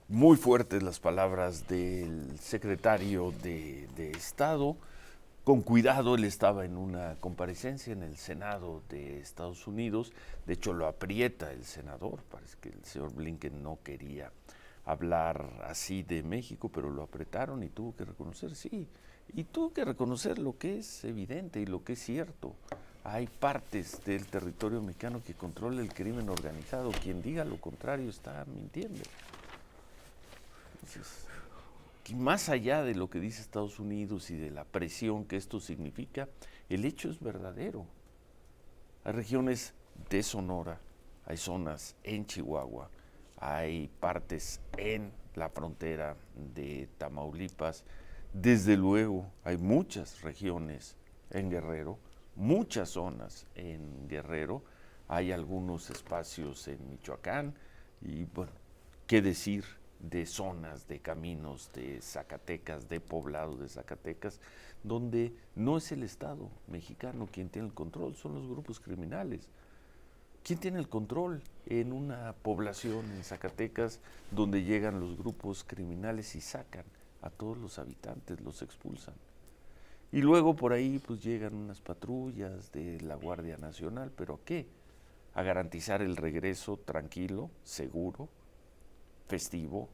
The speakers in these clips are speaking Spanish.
Muy fuertes las palabras del secretario de Estado. Con cuidado, él estaba en una comparecencia en el Senado de Estados Unidos. De hecho, lo aprieta el senador. Parece que el señor Blinken no quería hablar así de México, pero lo apretaron y tuvo que reconocer, sí, y tuvo que reconocer lo que es evidente y lo que es cierto. Hay partes del territorio mexicano que controla el crimen organizado. Quien diga lo contrario está mintiendo. Entonces, que más allá de lo que dice Estados Unidos y de la presión que esto significa, el hecho es verdadero. Hay regiones de Sonora, hay zonas en Chihuahua, hay partes en la frontera de Tamaulipas, desde luego hay muchas regiones en Guerrero, muchas zonas en Guerrero, hay algunos espacios en Michoacán y bueno, qué decir de zonas, de caminos de Zacatecas, de poblados de Zacatecas, donde no es el Estado mexicano quien tiene el control, son los grupos criminales. ¿Quién tiene el control en una población en Zacatecas donde llegan los grupos criminales y sacan a todos los habitantes, los expulsan? Y luego por ahí pues llegan unas patrullas de la Guardia Nacional, ¿pero a qué? A garantizar el regreso tranquilo, seguro, festivo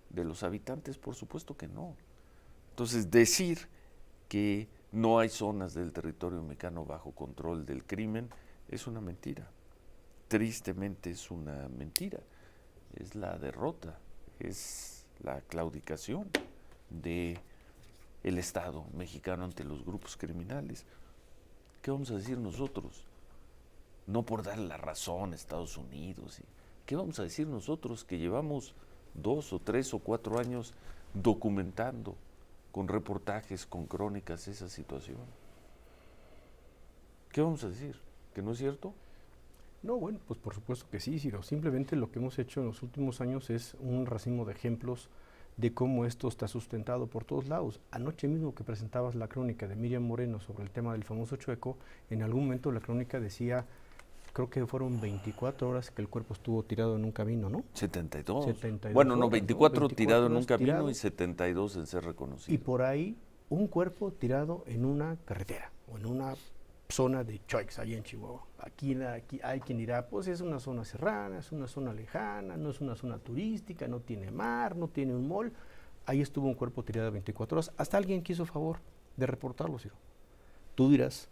de los habitantes, por supuesto que no. Entonces, decir que no hay zonas del territorio mexicano bajo control del crimen es una mentira. Tristemente es una mentira. Es la derrota, es la claudicación de el Estado mexicano ante los grupos criminales. ¿Qué vamos a decir nosotros? No por darle la razón a Estados Unidos. ¿Qué vamos a decir nosotros que llevamos 2 o 3 o 4 años documentando con reportajes, con crónicas esa situación? ¿Qué vamos a decir? ¿Que no es cierto? No, bueno, pues por supuesto que sí, Ciro. Simplemente lo que hemos hecho en los últimos años es un racimo de ejemplos de cómo esto está sustentado por todos lados. Anoche mismo que presentabas la crónica de Miriam Moreno sobre el tema del famoso Chueco, en algún momento la crónica decía, creo que fueron 24 horas que el cuerpo estuvo tirado en un camino, ¿no? 72. 72 Bueno, no, horas, ¿no? 24 tirado 24 en un horas camino y tirado 72 en ser y reconocido. por ahí un cuerpo tirado en una carretera o en una zona de Choix, allá en Chihuahua. Aquí hay quien dirá, pues es una zona serrana, es una zona lejana, no es una zona turística, no tiene mar, no tiene un mall. Ahí estuvo un cuerpo tirado 24 horas. Hasta alguien quiso favor de reportarlo, Ciro. Tú dirás.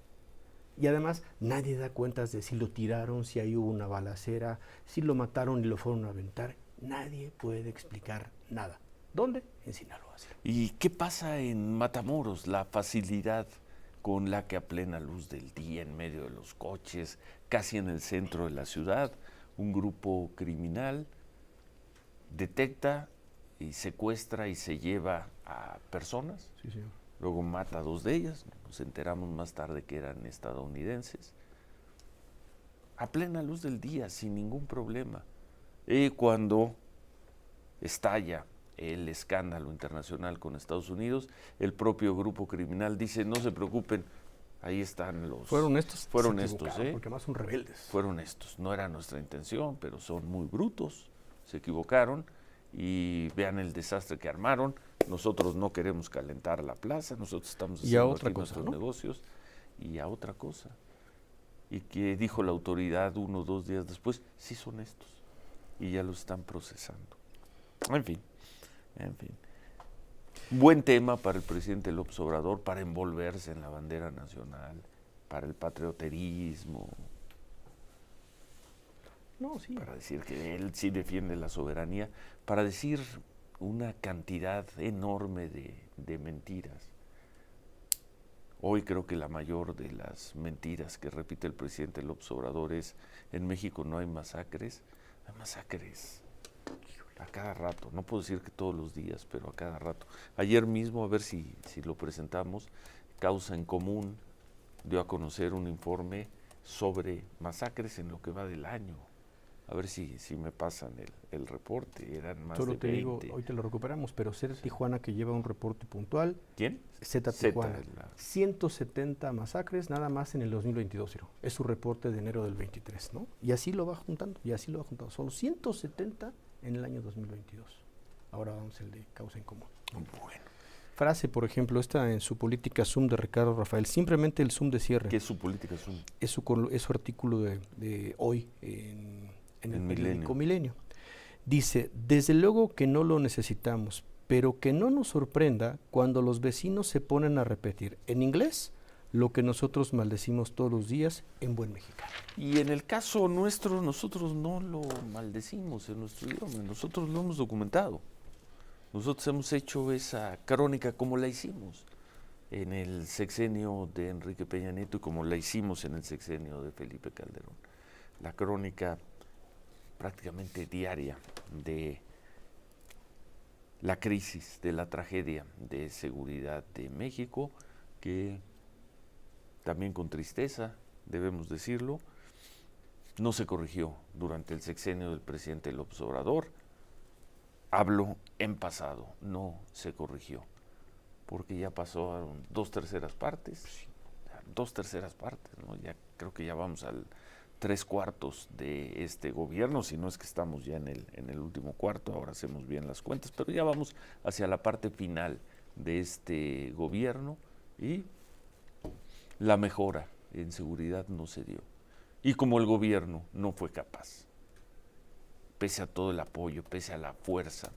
Y además nadie da cuentas de si lo tiraron, si ahí hubo una balacera, si lo mataron y lo fueron a aventar. Nadie puede explicar nada. ¿Dónde? En Sinaloa, Ciro. ¿Y qué pasa en Matamoros? La facilidad con la que a plena luz del día, en medio de los coches, casi en el centro de la ciudad, un grupo criminal detecta y secuestra y se lleva a personas, Sí, señor. luego mata a 2 de ellas, nos enteramos más tarde que eran estadounidenses, a plena luz del día, sin ningún problema. Y cuando estalla el escándalo internacional con Estados Unidos, el propio grupo criminal dice, no se preocupen, ahí están los... Fueron estos, Fueron estos, porque más son rebeldes. fueron estos, no era nuestra intención, pero son muy brutos, se equivocaron y vean el desastre que armaron, nosotros no queremos calentar la plaza, nosotros estamos Y a haciendo otra aquí cosa, nuestros ¿no? negocios y a otra cosa. Y que dijo la autoridad 1 o 2 días después, sí son estos y ya los están procesando. En fin, en fin. Buen tema para el presidente López Obrador, para envolverse en la bandera nacional, para el patrioterismo, No, sí. para decir que él sí defiende la soberanía, para decir una cantidad enorme de mentiras. Hoy creo que la mayor de las mentiras que repite el presidente López Obrador es, en México no hay masacres a cada rato, no puedo decir que todos los días, pero a cada rato. Ayer mismo, a ver si lo presentamos, Causa en Común dio a conocer un informe sobre masacres en lo que va del año. A ver si me pasan el reporte, eran más Solo de te digo, 20. hoy te lo recuperamos, pero Z Tijuana que lleva un reporte puntual, ¿Quién? Z Z, Tijuana, 170 masacres nada más en el 2022, Ciro. Es su reporte de enero del 23, ¿no? Y así lo va juntando, Son 170 en el año 2022. ahora damos el de causa en común. Bueno. Frase, por ejemplo, esta en su política Zoom de Ricardo Rafael, simplemente el Zoom de cierre. ¿Qué es su política Zoom? Es su artículo de hoy en el periódico Milenio. Dice, desde luego que no lo necesitamos, pero que no nos sorprenda cuando los vecinos se ponen a repetir en inglés lo que nosotros maldecimos todos los días en buen mexicano. Y en el caso nuestro, nosotros no lo maldecimos en nuestro idioma, nosotros lo hemos documentado. Nosotros hemos hecho esa crónica como la hicimos en el sexenio de Enrique Peña Nieto y como la hicimos en el sexenio de Felipe Calderón. La crónica prácticamente diaria de la crisis, de la tragedia de seguridad de México, que también con tristeza, debemos decirlo, no se corrigió durante el sexenio del presidente López Obrador. Hablo en pasado, no se corrigió, porque ya pasaron 2/3 partes, ¿no? Ya creo que ya vamos al 3/4 de este gobierno, si no es que estamos ya en el último cuarto, ahora hacemos bien las cuentas, pero ya vamos hacia la parte final de este gobierno y la mejora en seguridad no se dio. Y como el gobierno no fue capaz, pese a todo el apoyo, pese a la fuerza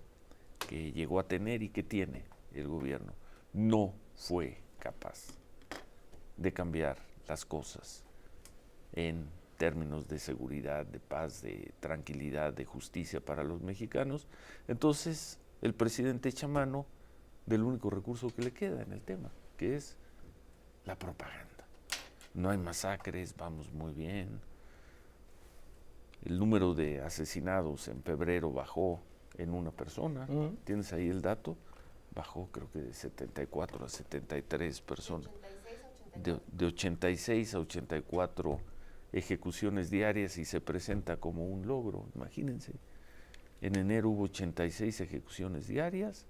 que llegó a tener y que tiene el gobierno, no fue capaz de cambiar las cosas en términos de seguridad, de paz, de tranquilidad, de justicia para los mexicanos. Entonces el presidente echa mano del único recurso que le queda en el tema, que es la propaganda. No hay masacres, vamos muy bien. El número de asesinados en febrero bajó en una persona. ¿Tienes ahí el dato? Bajó creo que de 74 a 73 personas. De 86 a 84 ejecuciones diarias y se presenta como un logro, imagínense. En enero hubo 86 ejecuciones diarias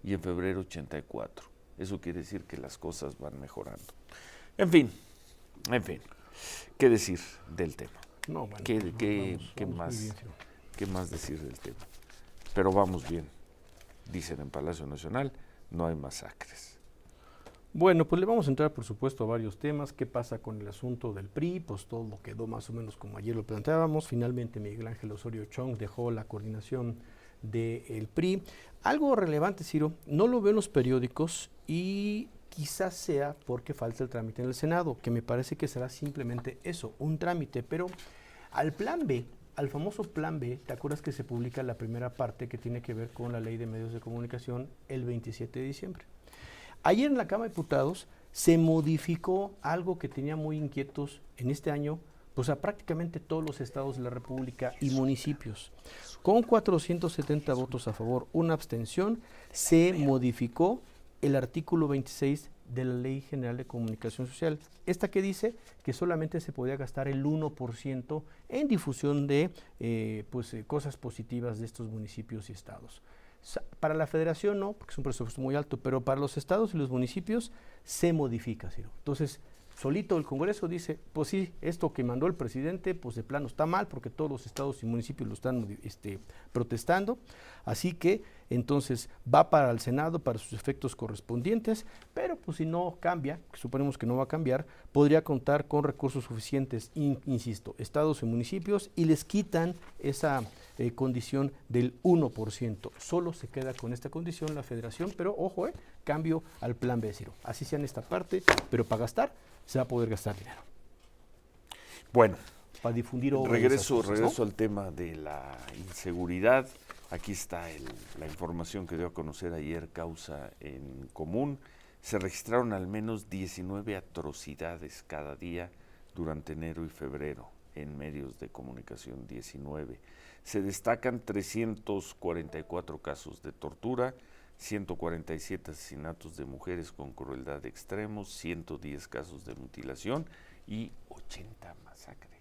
y en febrero 84. Eso quiere decir que las cosas van mejorando. En fin, ¿qué decir del tema? No, bueno, ¿Qué más decir del tema? Pero vamos bien. Dicen en Palacio Nacional, no hay masacres. Bueno, pues le vamos a entrar, por supuesto, a varios temas. ¿Qué pasa con el asunto del PRI? Pues todo quedó más o menos como ayer lo planteábamos. Finalmente Miguel Ángel Osorio Chong dejó la coordinación del PRI. Algo relevante, Ciro, no lo veo en los periódicos y quizás sea porque falta el trámite en el Senado, que me parece que será simplemente eso, un trámite, pero al plan B, al famoso plan B, ¿te acuerdas que se publica la primera parte que tiene que ver con la Ley de Medios de Comunicación el 27 de diciembre? Ayer en la Cámara de Diputados se modificó algo que tenía muy inquietos en este año, pues a prácticamente todos los estados de la República y municipios. Con 470 votos a favor, una abstención, se modificó el artículo 26 de la Ley General de Comunicación Social. Esta que dice que solamente se podía gastar el 1% en difusión de cosas positivas de estos municipios y estados. Para la federación no, porque es un presupuesto muy alto, pero para los estados y los municipios se modifica, Ciro. Entonces, solito el Congreso dice, pues sí, esto que mandó el presidente, pues de plano está mal, porque todos los estados y municipios lo están protestando, así que entonces va para el Senado para sus efectos correspondientes, pero pues si no cambia, suponemos que no va a cambiar, podría contar con recursos suficientes, insisto, estados y municipios, y les quitan esa condición del 1%. Solo se queda con esta condición la federación, pero ojo, cambio al plan B, Ciro. Así sea en esta parte, pero para gastar, se va a poder gastar dinero. Bueno, para difundir regreso al tema de la inseguridad. Aquí está la información que dio a conocer ayer Causa en Común. Se registraron al menos 19 atrocidades cada día durante enero y febrero en medios de comunicación, 19. Se destacan 344 casos de tortura, 147 asesinatos de mujeres con crueldad extremos, 110 casos de mutilación y 80 masacres.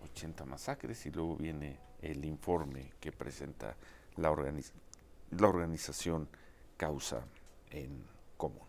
80 masacres y luego viene el informe que presenta la organización Causa en Común.